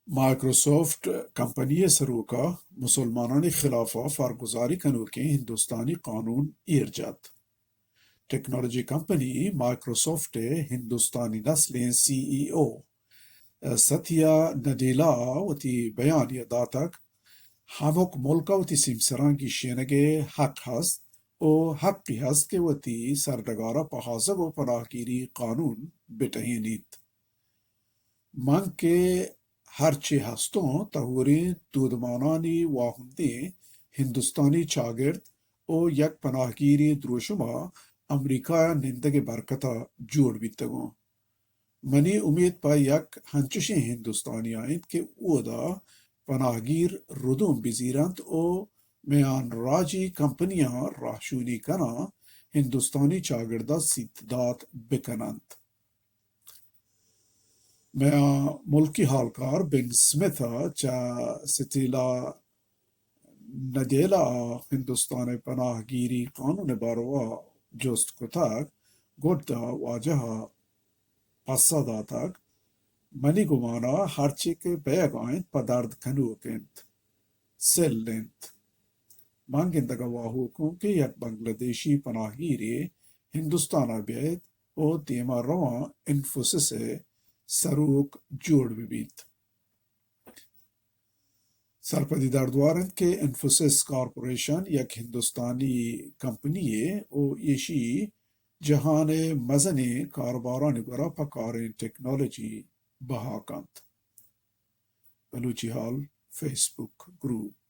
Microsoft company سروکا مسلمانان خلافہ فارگزاری کنوکیں ہندوستانی قانون ایرجاد ٹیکنالوجی کمپنی مائکروسافٹ ہندوستانی نسلیں سی ای او ستیا نڈیلا وتی بیانیہ داتک همok ملکا وتی سیمسرانگی شینگے حق هست او حقی هست که وتی سردگارا پحاسب و پناهگیری قانون بتهینید من که هرچی هستون تهوری دودمانانی واهنده هندوستانی چاگرد او یک پناهگیری دروشما امریکا نندگ برکتا جوڑ بیتگو منی امید پا یک هنچشی هندوستانی آئند که او دا پناهگیر ردوم بزیرند او میان راجی کمپنیاں راہشونی کنا ہندوستانی چاگردہ سیتداد بکنند میں ملکی حالکار بن سمیتھا چا ستیلا نڈیلا ہندوستان پناہ گیری قانون باروا جست کتاک گوڑتا واجہ پساداتک منی گمانا ہرچی کے بیگ آئند پدارد کنوکند سل لند مانگندگا واہوکوں کہ یک بنگلہ دیشی پناہگیری ہندوستان بیت او دیما روان انفوسس سروک جوڑ بیت سرپدی دردوارند کہ انفوسس کارپوریشن یک ہندوستانی کمپنی او یشی جہان مزنی کارباران گرا پکارین ٹیکنالوجی بہاکند بلوچی حال فیس بک گروپ